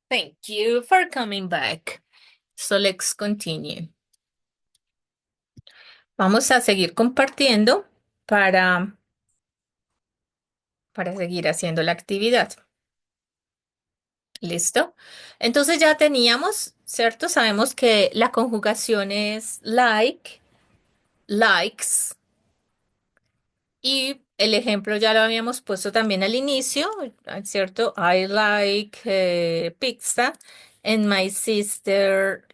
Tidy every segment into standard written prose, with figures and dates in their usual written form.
Thank you for coming back. So let's continue. Vamos a seguir compartiendo para, para seguir haciendo la actividad. ¿Listo? Entonces ya teníamos, ¿cierto? Sabemos que la conjugación es like, likes, y el ejemplo ya lo habíamos puesto también al inicio, ¿cierto? I like pizza and my sister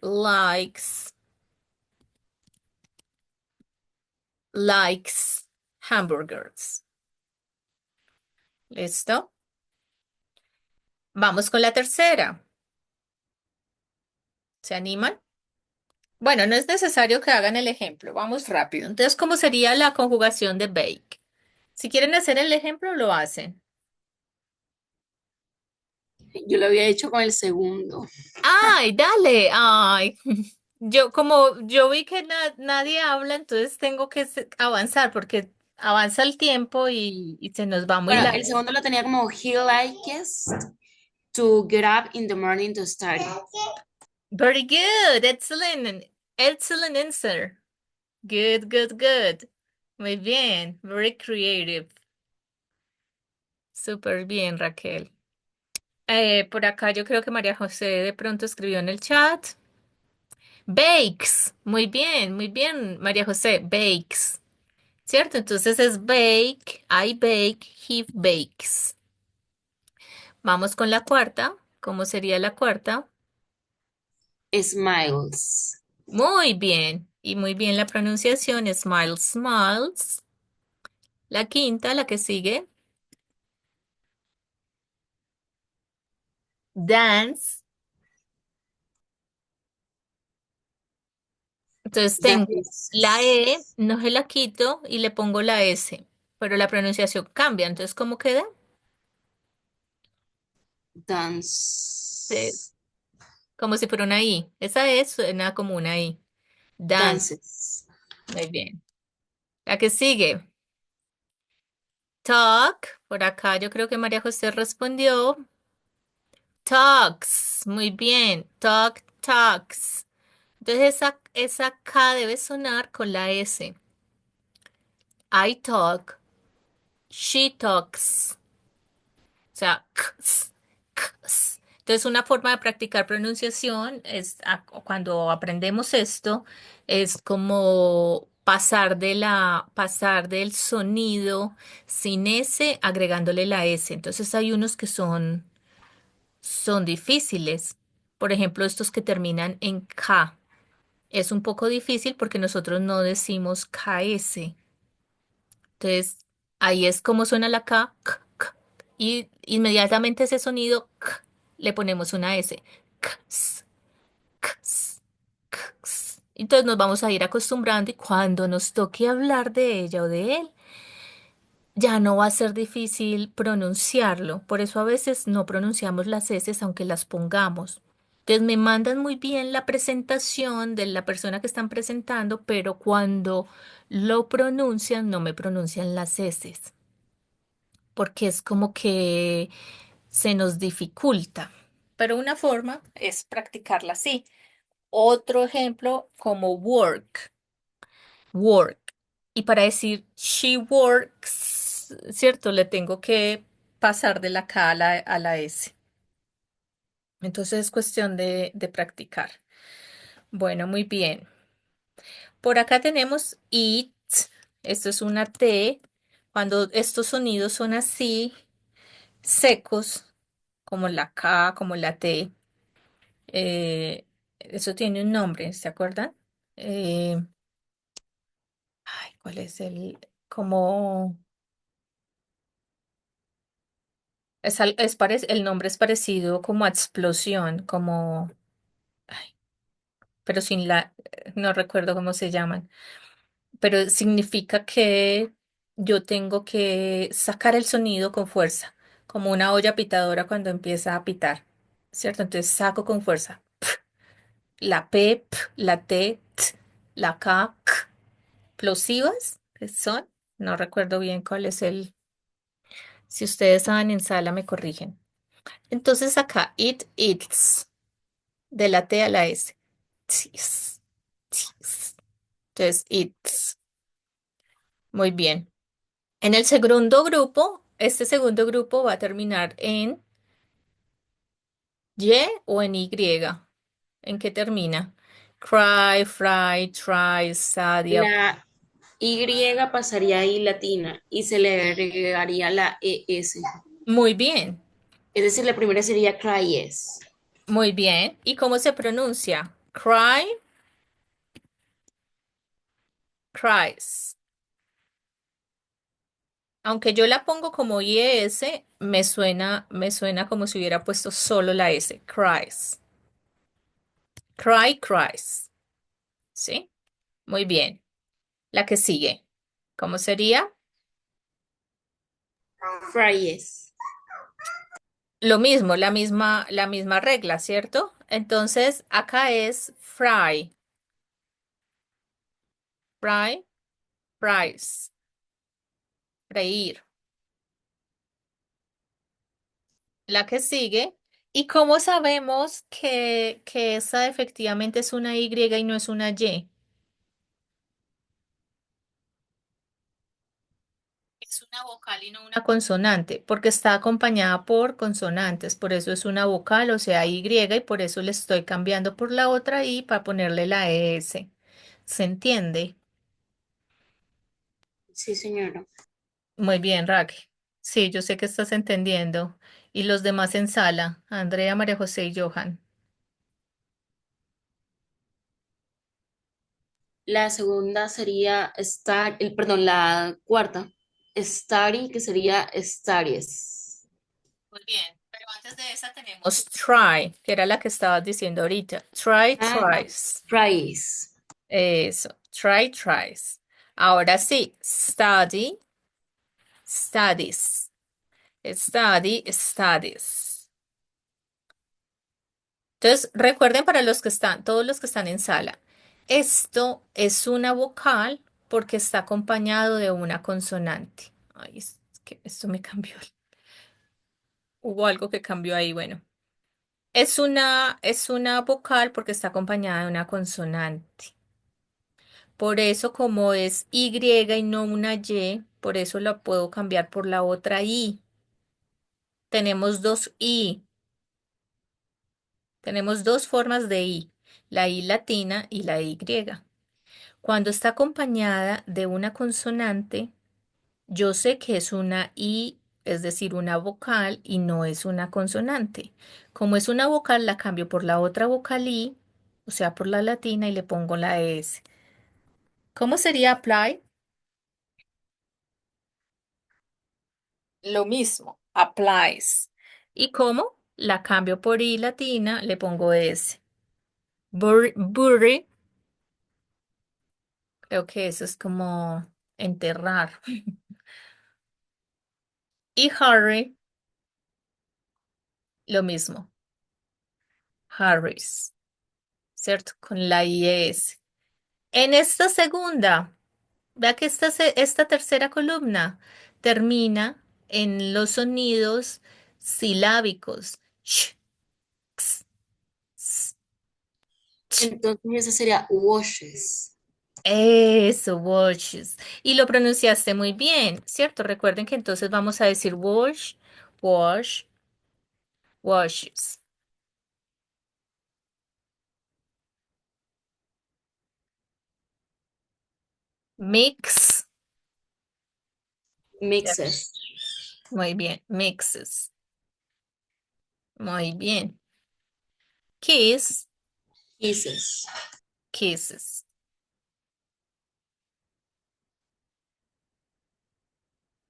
likes hamburgers. ¿Listo? Vamos con la tercera. ¿Se animan? Bueno, no es necesario que hagan el ejemplo. Vamos rápido. Entonces, ¿cómo sería la conjugación de bake? Si quieren hacer el ejemplo, lo hacen. Yo lo había hecho con el segundo. ¡Ay, dale! ¡Ay! Yo vi que nadie habla, entonces tengo que avanzar porque avanza el tiempo y se nos va muy Bueno, el largo. segundo lo tenía como he likes to get up in the morning to study. Very good. Excellent. Excellent answer. Good, good, good. Muy bien. Very creative. Súper bien, Raquel. Por acá yo creo que María José de pronto escribió en el chat. Bakes. Muy bien, María José. Bakes. ¿Cierto? Entonces es bake, I bake, he bakes. Vamos con la cuarta. ¿Cómo sería la cuarta? Smiles. Muy bien. Y muy bien la pronunciación. Smiles, smiles. La quinta, la que sigue. Dance. Entonces tengo la E, Dances. no se la quito y le pongo la S, pero la pronunciación cambia. Entonces, ¿cómo queda? Eh, Dance. Como si fuera una I. Esa es suena como una I. Dance. Dances. Muy bien. La que sigue. Talk. Por acá yo creo que María José respondió. Talks. Muy bien. Talk, talks. Entonces esa K debe sonar con la S. I talk. She talks. O sea, ks, ks. Entonces, una forma de practicar pronunciación es cuando aprendemos esto, es como pasar del sonido sin S agregándole la S. Entonces, hay unos que son difíciles. Por ejemplo, estos que terminan en K. Es un poco difícil porque nosotros no decimos KS. Entonces, ahí es como suena la K, y inmediatamente ese sonido le ponemos una S. Ks, ks, ks. Entonces nos vamos a ir acostumbrando y cuando nos toque hablar de ella o de él, ya no va a ser difícil pronunciarlo. Por eso a veces no pronunciamos las S aunque las pongamos. Entonces me mandan muy bien la presentación de la persona que están presentando, pero cuando lo pronuncian, no me pronuncian las S, porque es como que se nos dificulta. Pero una forma es practicarla así. Otro ejemplo como work, work. Y para decir she works, ¿cierto? Le tengo que pasar de la K a la S. Entonces es cuestión de practicar. Bueno, muy bien. Por acá tenemos it. Esto es una T. Cuando estos sonidos son así, secos, como la K, como la T, eso tiene un nombre, ¿se acuerdan? Eh, Ay, ¿cuál es el? Como el nombre es parecido como a explosión, como, ay, pero sin la, no recuerdo cómo se llaman, pero significa que yo tengo que sacar el sonido con fuerza, como una olla pitadora cuando empieza a pitar, ¿cierto? Entonces saco con fuerza. La P, la T, la K, K. Plosivas, que son, no recuerdo bien cuál es el, si ustedes saben en sala me corrigen. Entonces acá, it, eats, de la T a la S. Tis, tis. Entonces, it's. Muy bien. En el segundo grupo, este segundo grupo va a terminar en Y o en Y. ¿En qué termina? Cry, fry, try, study, La Y pasaría ahí latina y se le agregaría la ES. Muy bien, Es decir, la primera sería cries. muy bien. ¿Y cómo se pronuncia? Cry, cries. Aunque yo la pongo como IES, me suena como si hubiera puesto solo la S. Cries. Cry, cries. ¿Sí? Muy bien. La que sigue. ¿Cómo sería? Fries. Lo mismo, la misma regla, ¿cierto? Entonces, acá es fry, fry, fries, freír. La que sigue. ¿Y cómo sabemos que esa efectivamente es una Y y no es una Y? Es una vocal y no una consonante, porque está acompañada por consonantes, por eso es una vocal, o sea, Y, y por eso le estoy cambiando por la otra I para ponerle la ES. ¿Se entiende? Sí, señora. Muy bien, Raquel. Sí, yo sé que estás entendiendo. Y los demás en sala, Andrea, María José y Johan. La segunda sería perdón, la cuarta, study, que sería studies. Muy bien, pero antes de esa tenemos try, que era la que estabas diciendo ahorita. Try, Ah, tries. fries. Eso, try, tries. Ahora sí, study, studies. Study, studies. Entonces, recuerden para los que están, todos los que están en sala, esto es una vocal porque está acompañado de una consonante. Ay, es que esto me cambió. Hubo algo que cambió ahí, bueno. Es una vocal porque está acompañada de una consonante. Por eso, como es Y y no una Y, por eso la puedo cambiar por la otra I. Tenemos dos I, tenemos dos formas de I, la I latina y la Y. Cuando está acompañada de una consonante, yo sé que es una I, es decir, una vocal y no es una consonante. Como es una vocal, la cambio por la otra vocal I, o sea, por la latina y le pongo la S. ¿Cómo sería apply? Lo mismo, applies. ¿Y cómo? La cambio por I latina, le pongo S. Bury, creo que eso es como enterrar. Y hurry, lo mismo, Harris, ¿cierto? Con la IS. En esta segunda, vea que esta tercera columna termina en los sonidos silábicos. Sh, x, s, ch. Entonces esa sería washes. Eso, washes. Y lo pronunciaste muy bien, ¿cierto? Recuerden que entonces vamos a decir wash, wash, washes. Mix, ¿cierto? Mixes. Muy bien, mixes. Muy bien. Kiss, Kisses. kisses.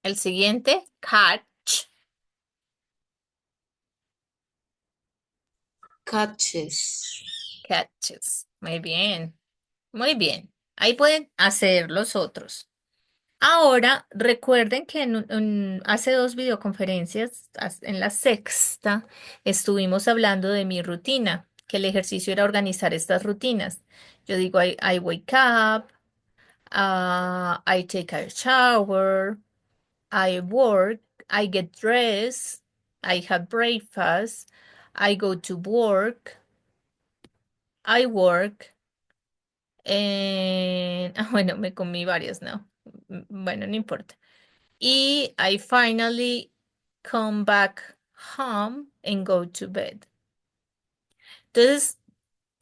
El siguiente, catch, Catches. catches. Muy bien, muy bien. Ahí pueden hacer los otros. Ahora, recuerden que hace dos videoconferencias, en la sexta, estuvimos hablando de mi rutina, que el ejercicio era organizar estas rutinas. Yo digo, I wake up, I take a shower, I work, I get dressed, I have breakfast, I go to work, I work, bueno, me comí varias, ¿no? Bueno, no importa. Y I finally come back home and go to bed. Entonces,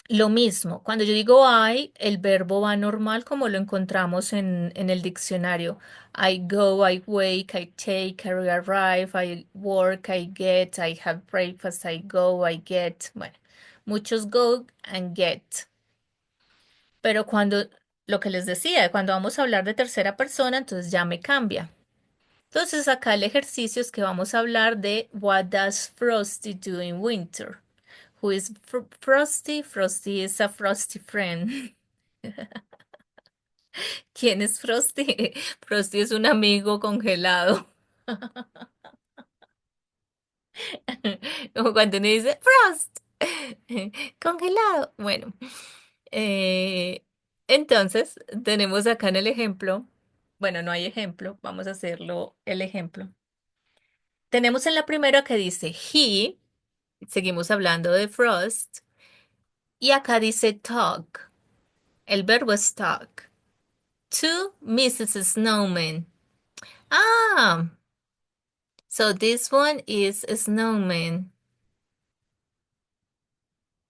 lo mismo, cuando yo digo I, el verbo va normal como lo encontramos en el diccionario. I go, I wake, I take, I arrive, I work, I get, I have breakfast, I go, I get. Bueno, muchos go and get. Pero cuando, lo que les decía, cuando vamos a hablar de tercera persona, entonces ya me cambia. Entonces acá el ejercicio es que vamos a hablar de What does Frosty do in winter? Who is Frosty? Frosty is a frosty friend. ¿Quién es Frosty? Frosty es un amigo congelado. Como cuando uno dice Frost, congelado. Bueno, eh, entonces tenemos acá en el ejemplo, bueno, no hay ejemplo, vamos a hacerlo el ejemplo. Tenemos en la primera que dice he, seguimos hablando de Frost, y acá dice talk, el verbo es talk. To Mrs. Snowman. Ah, so this one is Snowman.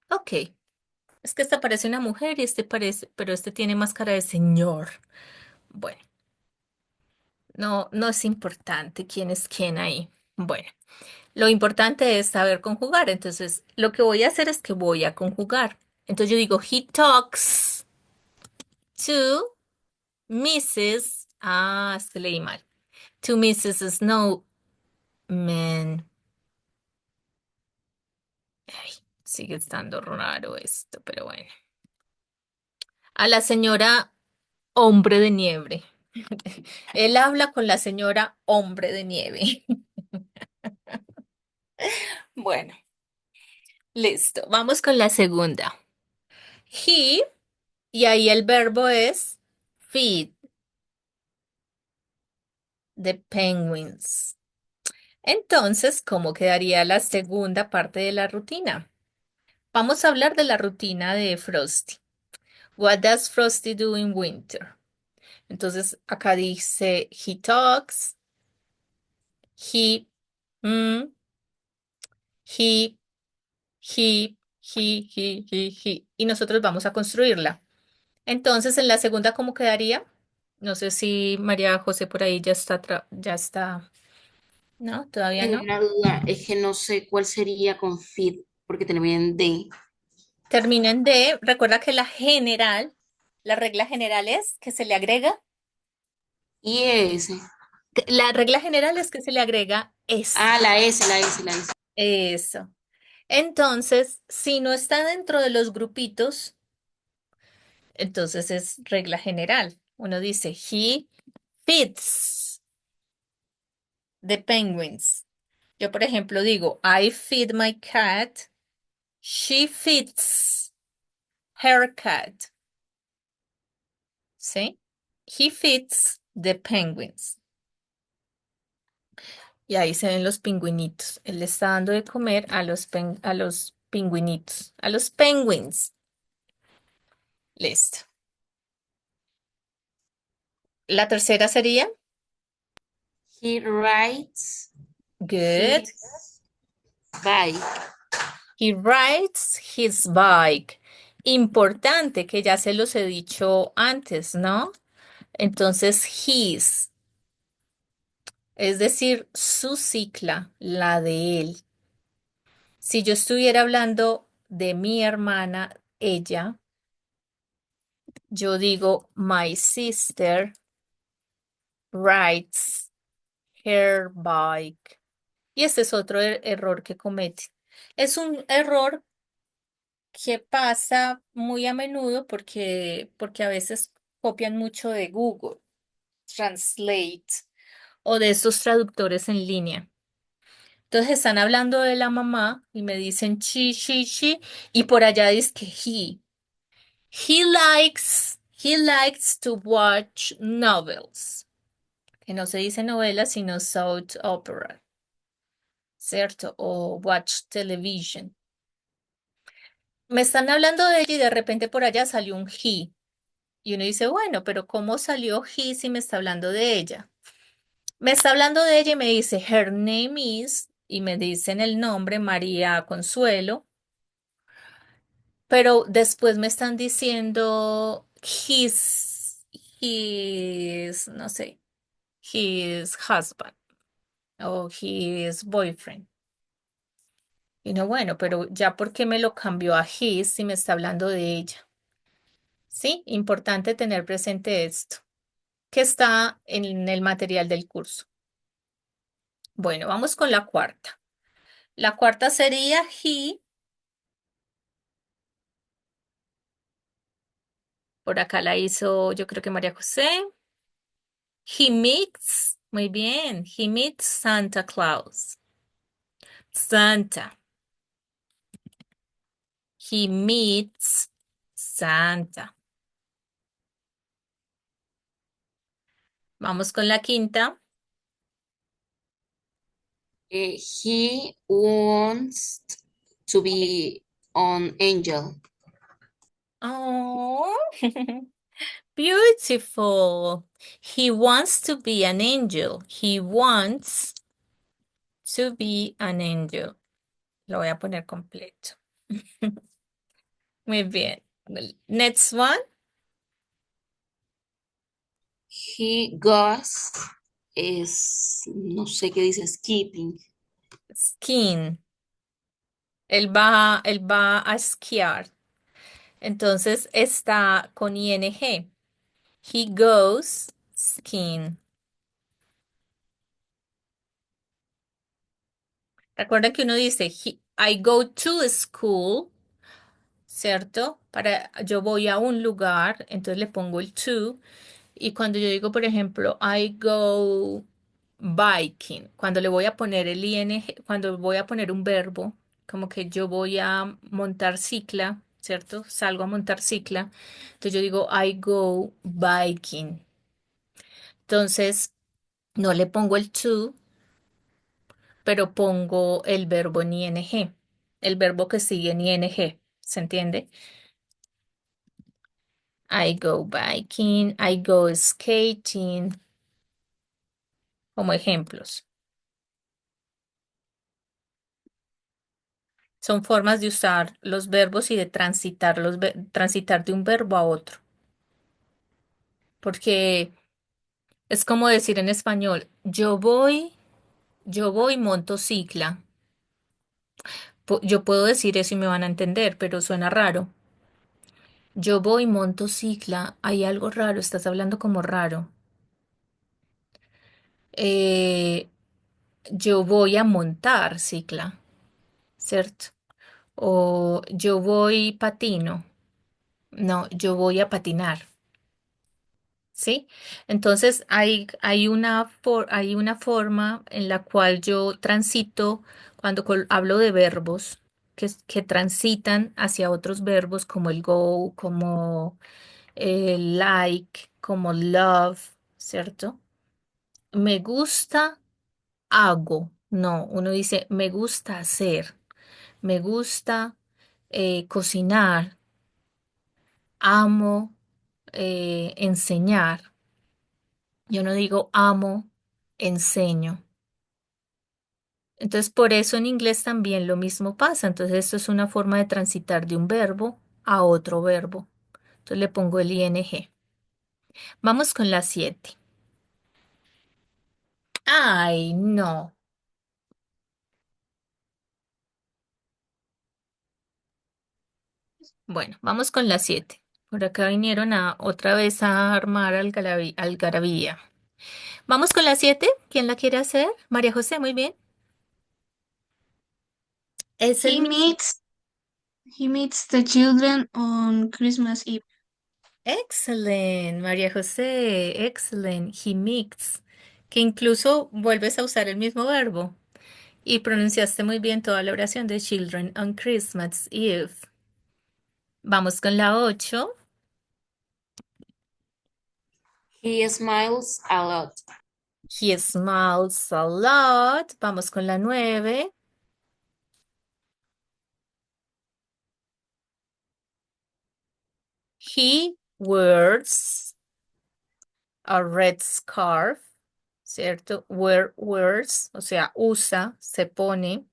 Ok, es que esta parece una mujer y este parece, pero este tiene más cara de señor. Bueno, no, no es importante quién es quién ahí. Bueno, lo importante es saber conjugar. Entonces, lo que voy a hacer es que voy a conjugar. Entonces yo digo, he talks to Mrs. Ah, es que leí mal. To Mrs. Snowman. Ay, sigue estando raro esto, pero bueno. A la señora hombre de nieve. Él habla con la señora hombre de nieve. Bueno, listo. Vamos con la segunda. He, y ahí el verbo es feed the penguins. Entonces, ¿cómo quedaría la segunda parte de la rutina? Vamos a hablar de la rutina de Frosty. What does Frosty do in winter? Entonces, acá dice he talks, he, mm, he, he. Y nosotros vamos a construirla. Entonces, en la segunda, ¿cómo quedaría? No sé si María José por ahí ya está. No, todavía Tengo no. una duda, es que no sé cuál sería con feed, porque termina en D. Termina en D. Recuerda que la regla general es que se le agrega. Y S. La regla general es que se le agrega S. Ah, la S. Eso. Entonces, si no está dentro de los grupitos, entonces es regla general. Uno dice, he feeds the penguins. Yo, por ejemplo, digo, I feed my cat. She feeds her cat. ¿Sí? He feeds the penguins. Y ahí se ven los pingüinitos. Él le está dando de comer a los pingüinitos, a los penguins. Listo. La tercera sería, He rides good. his bike. He rides his bike. Importante que ya se los he dicho antes, ¿no? Entonces, his, es decir, su cicla, la de él. Si yo estuviera hablando de mi hermana, ella, yo digo, my sister rides her bike. Y este es otro error que comete. Es un error que pasa muy a menudo porque a veces copian mucho de Google Translate o de estos traductores en línea. Entonces están hablando de la mamá y me dicen she, y por allá dice que he. He likes to watch novels. Que no se dice novelas, sino soap opera. ¿cierto? O watch television. Me están hablando de ella y de repente por allá salió un he. Y uno dice, bueno, pero ¿cómo salió he si me está hablando de ella? Me está hablando de ella y me dice, her name is, y me dicen el nombre, María Consuelo, pero después me están diciendo no sé, his husband o his boyfriend. Y no, bueno, pero ya por qué me lo cambió a his si me está hablando de ella. Sí, importante tener presente esto, que está en el material del curso. Bueno, vamos con la cuarta. La cuarta sería he. Por acá la hizo, yo creo que María José. He meets, muy bien. He meets Santa Claus. Santa. He meets Santa. Vamos con la quinta. He wants to be an angel. Oh, beautiful. He wants to be an angel. He wants to be an angel. Lo voy a poner completo. Muy bien. Next one. He goes no sé qué dice, skipping. Skin. Él va a esquiar. Entonces está con ing. He goes skiing. Recuerden que uno dice, I go to school, ¿cierto? Yo voy a un lugar, entonces le pongo el to. Y cuando yo digo, por ejemplo, I go biking, cuando le voy a poner el ing, cuando voy a poner un verbo, como que yo voy a montar cicla, ¿cierto? Salgo a montar cicla. Entonces yo digo, I go biking. Entonces, no le pongo el to, pero pongo el verbo en ing, el verbo que sigue en ing. ¿Se entiende? I go biking, I go skating, como ejemplos. Son formas de usar los verbos y de transitar, transitar de un verbo a otro. Porque es como decir en español, yo voy motocicla. Yo puedo decir eso y me van a entender, pero suena raro. Yo voy motocicla, hay algo raro, estás hablando como raro. Eh, yo voy a montar cicla, ¿cierto? O yo voy patino. No, yo voy a patinar. ¿Sí? Entonces hay una forma en la cual yo transito cuando hablo de verbos que transitan hacia otros verbos como el go, como el like, como love, ¿cierto? Me gusta, hago. No, uno dice me gusta hacer, me gusta cocinar, amo enseñar. Yo no digo amo, enseño. Entonces, por eso en inglés también lo mismo pasa. Entonces, esto es una forma de transitar de un verbo a otro verbo. Entonces, le pongo el ing. Vamos con la 7. Ay, no. Bueno, vamos con la 7. Por acá vinieron a otra vez a armar algarabía. Vamos con la 7. ¿Quién la quiere hacer? María José, muy bien. Es el He mismo. meets he meets the children on Christmas Eve. Excellent, María José, excellent. He mixed, que incluso vuelves a usar el mismo verbo y pronunciaste muy bien toda la oración de Children on Christmas Eve. Vamos con la 8. He smiles a lot. He smiles a lot. Vamos con la 9. He wears a red scarf, ¿cierto? Wears, o sea, usa, se pone.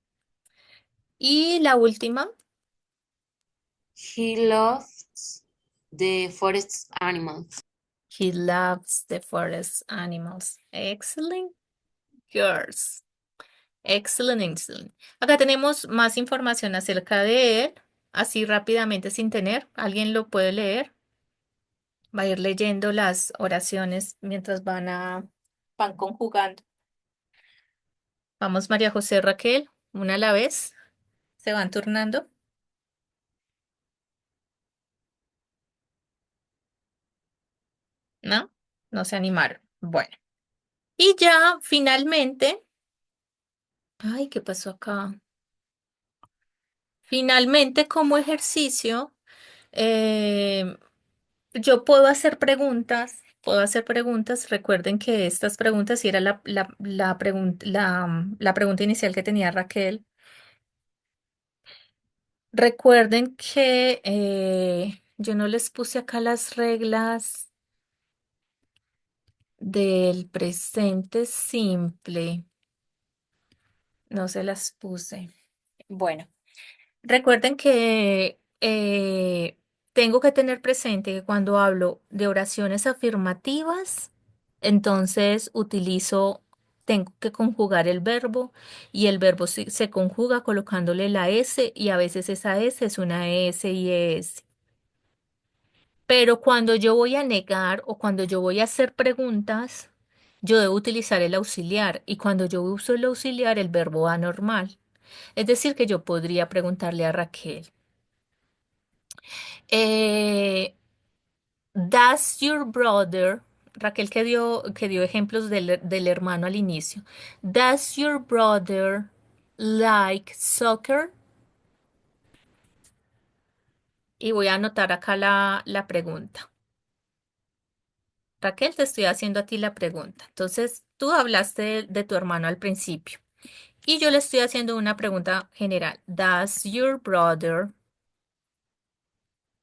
Y la última, He loves the forest animals. he loves the forest animals. Excellent, girls. Excellent, excellent. Acá tenemos más información acerca de él, así rápidamente sin tener. ¿Alguien lo puede leer? Va a ir leyendo las oraciones mientras van conjugando. Vamos, María José Raquel, una a la vez. Se van turnando. ¿No? No se animaron. Bueno. Y ya finalmente, ay, ¿qué pasó acá? Finalmente, como ejercicio, eh, yo puedo hacer preguntas. Puedo hacer preguntas. Recuerden que estas preguntas, y era la pregunta inicial que tenía Raquel. Recuerden que yo no les puse acá las reglas del presente simple. No se las puse. Bueno, recuerden que tengo que tener presente que cuando hablo de oraciones afirmativas, entonces tengo que conjugar el verbo y el verbo se conjuga colocándole la S y a veces esa S es una S y ES. Pero cuando yo voy a negar o cuando yo voy a hacer preguntas, yo debo utilizar el auxiliar y cuando yo uso el auxiliar, el verbo va normal. Es decir, que yo podría preguntarle a Raquel, eh, ¿Does your brother, Raquel que dio ejemplos del hermano al inicio, ¿Does your brother like soccer? Y voy a anotar acá la pregunta. Raquel, te estoy haciendo a ti la pregunta. Entonces, tú hablaste de tu hermano al principio y yo le estoy haciendo una pregunta general. Does your brother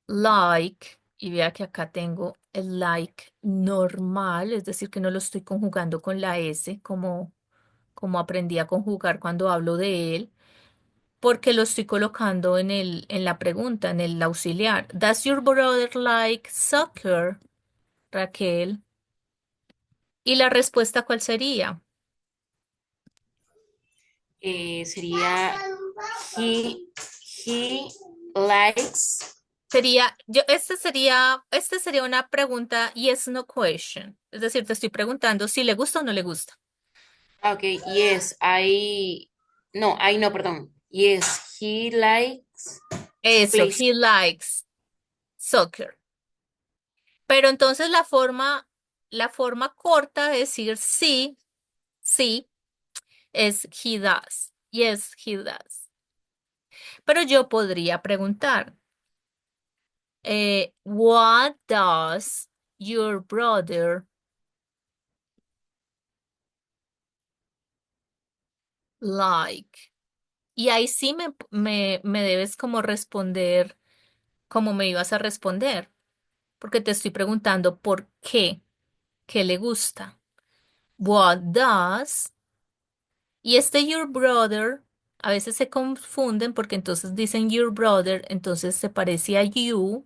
like? Y vea que acá tengo el like normal, es decir, que no lo estoy conjugando con la S como aprendí a conjugar cuando hablo de él, porque lo estoy colocando en la pregunta, en el auxiliar. Does your brother like soccer, Raquel? ¿Y la respuesta cuál sería? Sería he, he likes. Esta sería una pregunta yes, no question. Es decir, te estoy preguntando si le gusta o no le gusta. Ok, yes, no, perdón. Yes, he likes Eso, play. he likes soccer. Pero entonces la forma corta de decir sí, sí, es he does. Yes, he does. Pero yo podría preguntar, what does your brother like? Y ahí sí me debes como responder como me ibas a responder, porque te estoy preguntando por qué le gusta. What does? Y este your brother, a veces se confunden porque entonces dicen your brother, entonces se parece a you,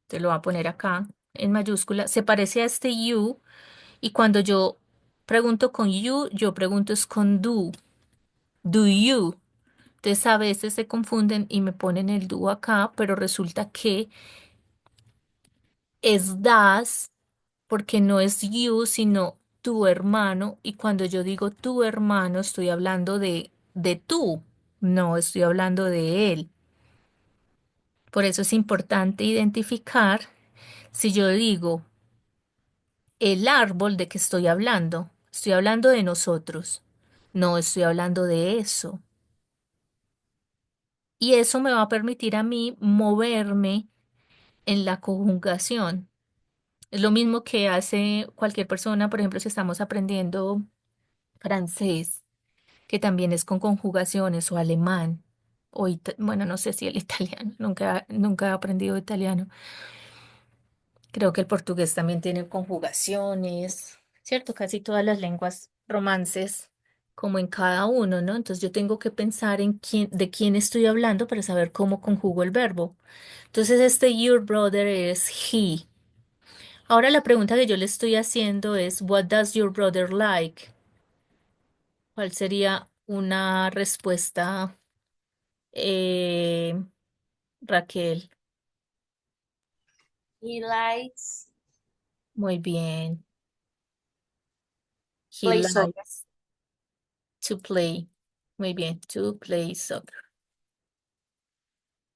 te lo voy a poner acá en mayúscula, se parece a este you, y cuando yo pregunto con you, yo pregunto es con do you. Entonces a veces se confunden y me ponen el do acá, pero resulta que es das porque no es you, sino tu hermano. Y cuando yo digo tu hermano, estoy hablando de tú, no estoy hablando de él. Por eso es importante identificar si yo digo el árbol de que estoy hablando de nosotros, no estoy hablando de eso. Y eso me va a permitir a mí moverme en la conjugación. Es lo mismo que hace cualquier persona, por ejemplo, si estamos aprendiendo francés, que también es con conjugaciones, o alemán, o bueno, no sé si el italiano, nunca he aprendido italiano. Creo que el portugués también tiene conjugaciones, ¿cierto? Casi todas las lenguas romances, como en cada uno, ¿no? Entonces yo tengo que pensar en de quién estoy hablando para saber cómo conjugo el verbo. Entonces este your brother es he. Ahora la pregunta que yo le estoy haciendo es, what does your brother like? ¿Cuál sería una respuesta, eh, Raquel? He likes Muy bien. He play soccer. likes to play. Muy bien, to play soccer.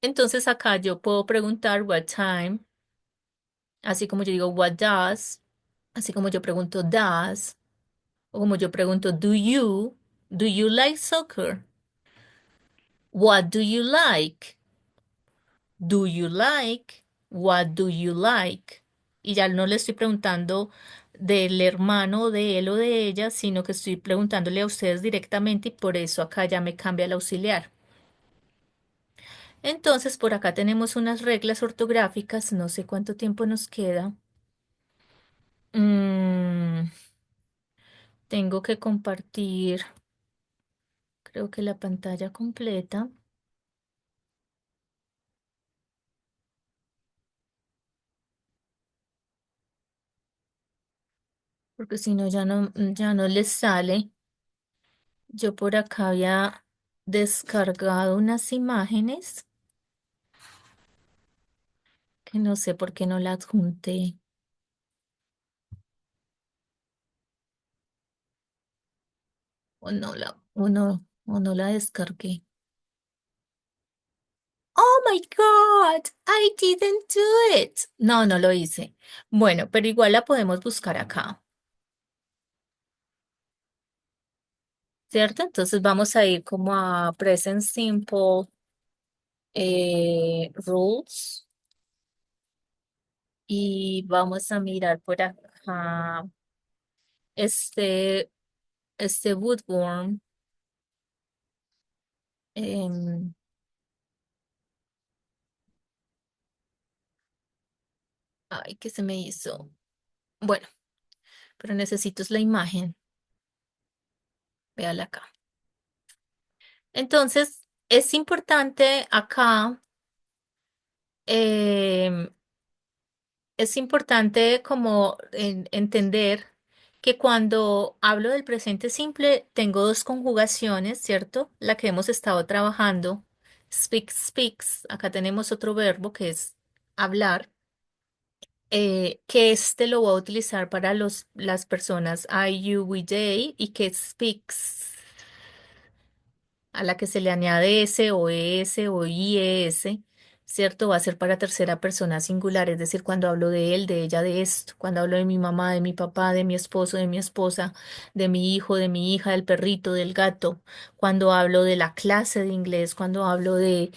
Entonces acá yo puedo preguntar what time, así como yo digo what does, así como yo pregunto does, o como yo pregunto do you like soccer? What do you like? Do you like? What do you like? Y ya no le estoy preguntando del hermano de él o de ella, sino que estoy preguntándole a ustedes directamente y por eso acá ya me cambia el auxiliar. Entonces, por acá tenemos unas reglas ortográficas, no sé cuánto tiempo nos queda. Mm, tengo que compartir, creo que la pantalla completa, porque si no ya no les sale. Yo por acá había descargado unas imágenes que no sé por qué no las junté o no la descargué. Oh my God, I didn't do it. No, no lo hice. Bueno, pero igual la podemos buscar acá, ¿cierto? Entonces vamos a ir como a Present Simple Rules y vamos a mirar por acá este, este Woodworm. em, Ay, ¿qué se me hizo? Bueno, pero necesito es la imagen. Véala acá. Entonces, es importante acá, em, es importante como entender que cuando hablo del presente simple, tengo dos conjugaciones, ¿cierto? La que hemos estado trabajando, speak, speaks. Acá tenemos otro verbo que es hablar, que este lo voy a utilizar para las personas I, you, we, they y que speaks a la que se le añade s o es o ies, ¿cierto? Va a ser para tercera persona singular, es decir, cuando hablo de él, de ella, de esto, cuando hablo de mi mamá, de mi papá, de mi esposo, de mi esposa, de mi hijo, de mi hija, del perrito, del gato, cuando hablo de la clase de inglés, cuando hablo de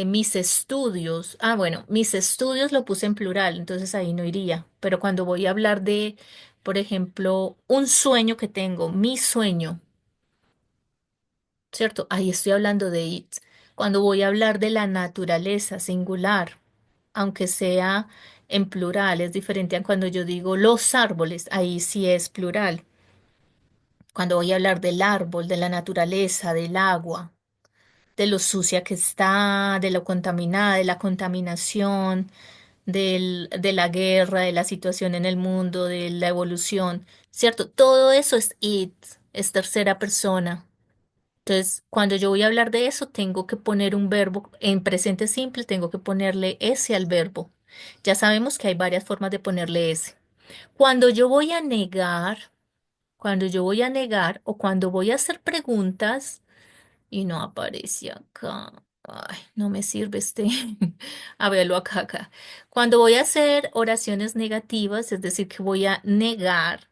mis estudios. Ah, bueno, mis estudios lo puse en plural, entonces ahí no iría, pero cuando voy a hablar de, por ejemplo, un sueño que tengo, mi sueño. ¿Cierto? Ahí estoy hablando de it. Cuando voy a hablar de la naturaleza singular, aunque sea en plural, es diferente a cuando yo digo los árboles, ahí sí es plural. Cuando voy a hablar del árbol, de la naturaleza, del agua, de lo sucia que está, de lo contaminada, de la contaminación, de la guerra, de la situación en el mundo, de la evolución, ¿cierto? Todo eso es it, es tercera persona. Entonces, cuando yo voy a hablar de eso, tengo que poner un verbo en presente simple, tengo que ponerle ese al verbo. Ya sabemos que hay varias formas de ponerle ese. Cuando yo voy a negar, cuando yo voy a negar o cuando voy a hacer preguntas y no aparece acá. Ay, no me sirve este. A verlo acá. Cuando voy a hacer oraciones negativas, es decir, que voy a negar.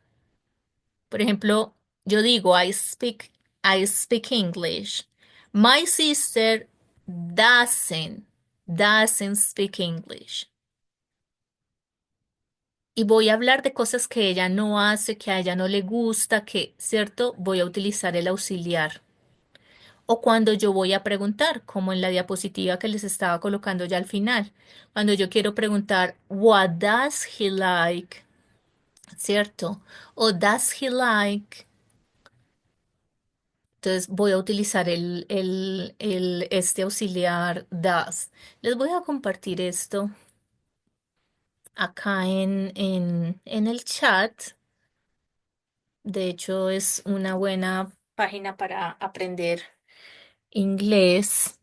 Por ejemplo, yo digo, I speak English. My sister doesn't, doesn't speak English. y voy a hablar de cosas que ella no hace, que a ella no le gusta, que, ¿cierto? Voy a utilizar el auxiliar. O cuando yo voy a preguntar, como en la diapositiva que les estaba colocando ya al final. Cuando yo quiero preguntar, what does he like? ¿Cierto? O does he like? Entonces voy a utilizar este auxiliar does. Les voy a compartir esto acá en el chat. De hecho, es una buena página para aprender inglés.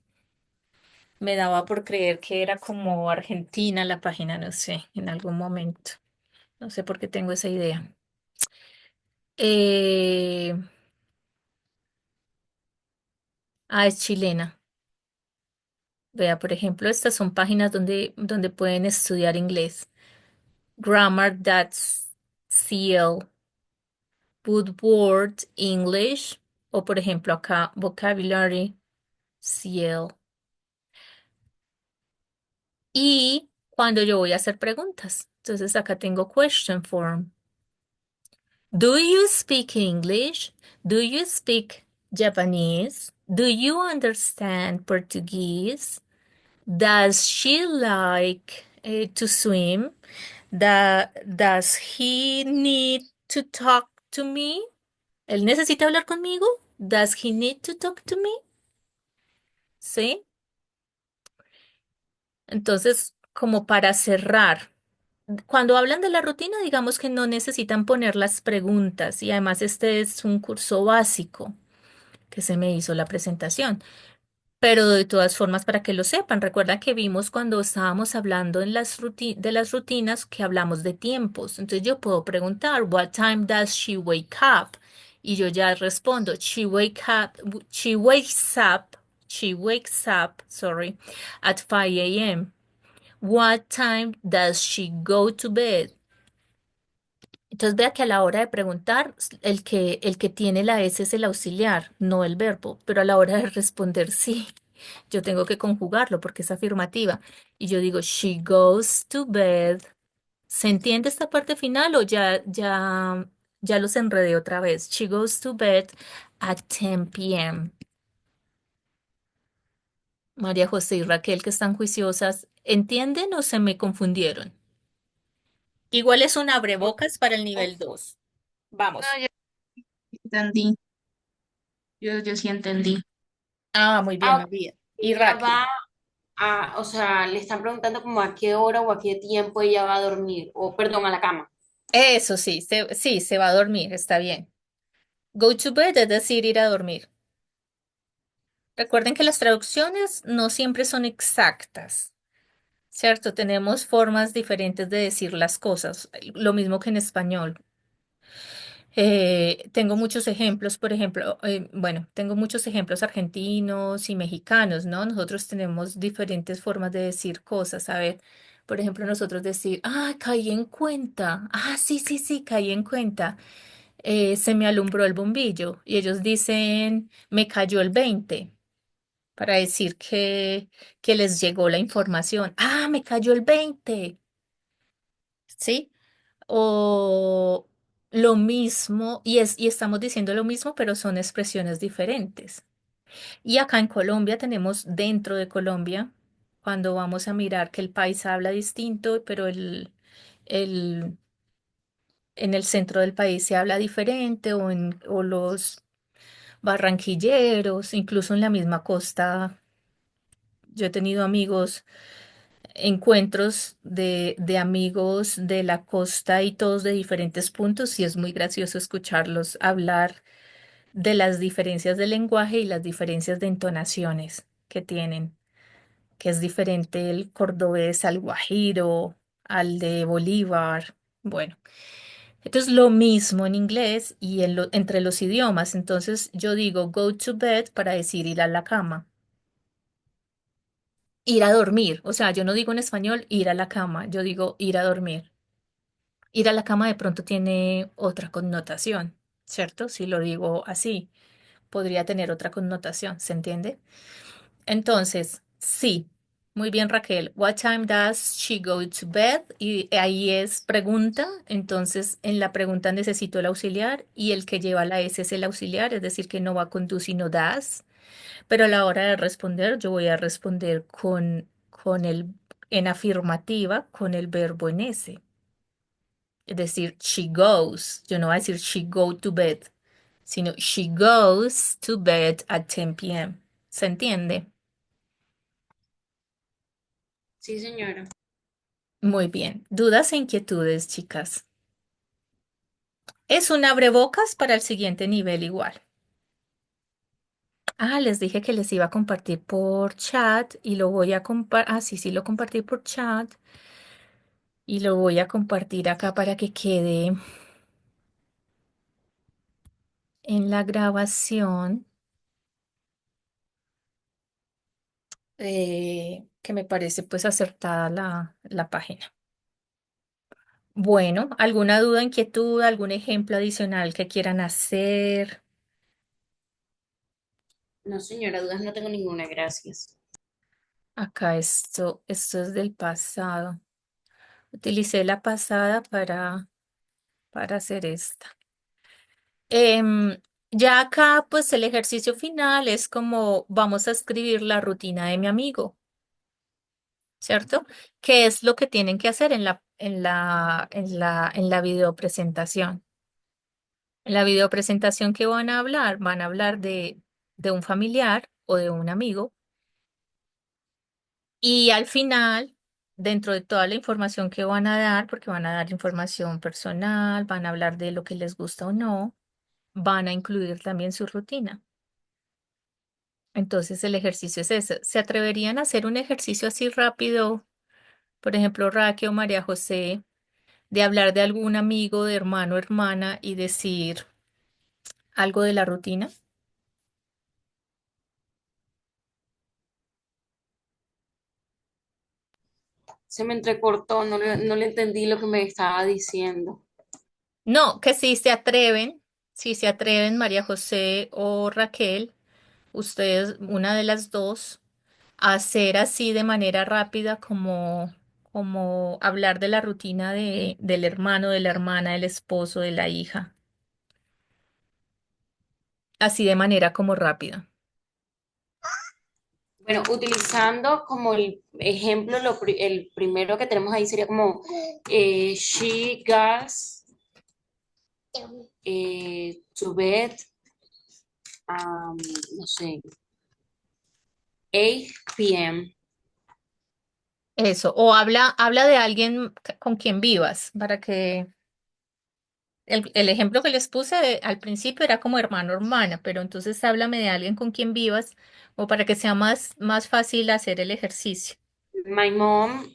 Me daba por creer que era como Argentina la página, no sé, en algún momento. No sé por qué tengo esa idea. Eh, es chilena. Vea, por ejemplo, estas son páginas donde pueden estudiar inglés. Grammar.cl, Woodward English, o por ejemplo acá, Vocabulary CL. Y cuando yo voy a hacer preguntas, entonces acá tengo question form. Do you speak English? Do you speak Japanese? Do you understand Portuguese? Does she like to swim? Does he need to talk to me? ¿Él necesita hablar conmigo? Does he need to talk to me? ¿Sí? Entonces, como para cerrar, cuando hablan de la rutina, digamos que no necesitan poner las preguntas y además este es un curso básico que se me hizo la presentación. Pero de todas formas, para que lo sepan, recuerda que vimos cuando estábamos hablando en de las rutinas que hablamos de tiempos. Entonces yo puedo preguntar, what time does she wake up? Y yo ya respondo, she wakes up, sorry, at 5 a.m. What time does she go to bed? Entonces vea que a la hora de preguntar, el que tiene la S es el auxiliar, no el verbo, pero a la hora de responder sí, yo tengo que conjugarlo porque es afirmativa. Y yo digo, she goes to bed. ¿Se entiende esta parte final o ya los enredé otra vez? She goes to bed at 10 p.m. María José y Raquel, que están juiciosas, ¿entienden o se me confundieron? Igual es un abrebocas para el nivel 2. No, Vamos. yo entendí. Yo sí entendí. Ah, muy bien, Ah, ok. María. Y Ella Raquel. va o sea, le están preguntando como a qué hora o a qué tiempo ella va a dormir, o perdón, a la cama. Eso sí, sí, se va a dormir, está bien. Go to bed es decir, ir a dormir. Recuerden que las traducciones no siempre son exactas, ¿cierto? Tenemos formas diferentes de decir las cosas, lo mismo que en español. Tengo muchos ejemplos, por ejemplo, bueno, tengo muchos ejemplos argentinos y mexicanos, ¿no? Nosotros tenemos diferentes formas de decir cosas. A ver, por ejemplo, nosotros decir, caí en cuenta. Sí, sí, sí, caí en cuenta. Se me alumbró el bombillo. Y ellos dicen, me cayó el 20 para decir que les llegó la información. Me cayó el 20, ¿sí? O lo mismo, y estamos diciendo lo mismo, pero son expresiones diferentes. Y acá en Colombia tenemos dentro de Colombia, cuando vamos a mirar que el país habla distinto, pero el, en el centro del país se habla diferente, o los barranquilleros, incluso en la misma costa. Yo he tenido amigos, encuentros de amigos de la costa y todos de diferentes puntos y es muy gracioso escucharlos hablar de las diferencias de lenguaje y las diferencias de entonaciones que tienen, que es diferente el cordobés al guajiro, al de Bolívar. Bueno, entonces lo mismo en inglés y entre los idiomas. Entonces yo digo go to bed para decir ir a la cama. Ir a dormir, o sea, yo no digo en español ir a la cama, yo digo ir a dormir. Ir a la cama de pronto tiene otra connotación, ¿cierto? Si lo digo así, podría tener otra connotación, ¿se entiende? Entonces, sí, Muy bien, Raquel. What time does she go to bed? Y ahí es pregunta. Entonces, en la pregunta necesito el auxiliar y el que lleva la S es el auxiliar, es decir, que no va con do sino das. Pero a la hora de responder, yo voy a responder con el en afirmativa con el verbo en S. Es decir, she goes. Yo no voy a decir she go to bed, sino she goes to bed at 10 p.m. ¿Se entiende? Sí, señora. Muy bien. ¿Dudas e inquietudes, chicas? Es un abrebocas para el siguiente nivel igual. Ah, les dije que les iba a compartir por chat y lo voy a compartir. Ah, sí, sí, lo compartí por chat y lo voy a compartir acá para que quede en la grabación, que me parece pues acertada la página. Bueno, ¿alguna duda, inquietud, algún ejemplo adicional que quieran hacer? No, señora, dudas no tengo ninguna, gracias. Acá esto es del pasado. Utilicé la pasada para hacer esta. Ya acá, pues el ejercicio final es como vamos a escribir la rutina de mi amigo, ¿cierto? ¿Qué es lo que tienen que hacer en la videopresentación? En la videopresentación que van a hablar de un familiar o de un amigo. Y al final, dentro de toda la información que van a dar, porque van a dar información personal, van a hablar de lo que les gusta o no, van a incluir también su rutina. Entonces el ejercicio es ese. ¿Se atreverían a hacer un ejercicio así rápido? Por ejemplo, Raquel o María José, de hablar de algún amigo, de hermano, hermana y decir algo de la rutina. Se me entrecortó, no le entendí lo que me estaba diciendo. No, que si se atreven María José o Raquel, ustedes, una de las dos, a hacer así de manera rápida como hablar de la rutina del hermano, de la hermana, del esposo, de la hija, así de manera como rápida. Bueno, utilizando como el ejemplo, el primero que tenemos ahí sería como she goes to bed, no sé, 8 p.m. Eso, o habla de alguien con quien vivas, para que el ejemplo que les puse al principio era como hermano o hermana, pero entonces háblame de alguien con quien vivas, o para que sea más fácil hacer el ejercicio. My mom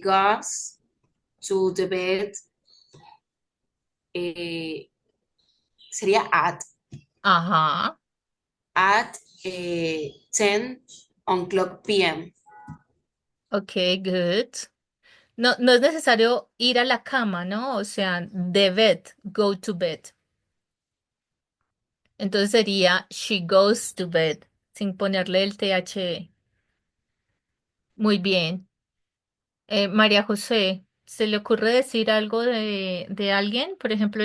goes to the bed, eh, sería Ajá, at 10 o'clock p.m. ok, good. No, no es necesario ir a la cama, ¿no? O sea, de bed, go to bed. Entonces sería she goes to bed, sin ponerle el THE. Muy bien. María José, ¿se le ocurre decir algo de alguien? Por ejemplo,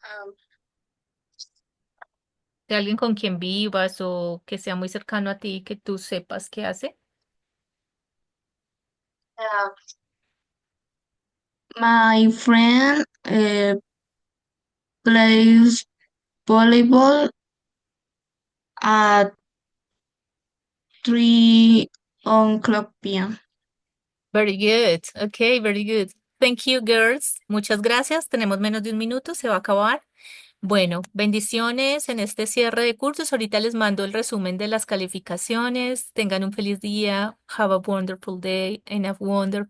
Um, de alguien con quien vivas o que sea muy cercano a ti, que tú sepas qué hace. uh, my friend plays volleyball at 3 o'clock p.m. Very good. Okay, very good. Thank you, girls. Muchas gracias. Tenemos menos de un minuto, se va a acabar. Bueno, bendiciones en este cierre de cursos. Ahorita les mando el resumen de las calificaciones. Tengan un feliz día. Have a wonderful day and a wonderful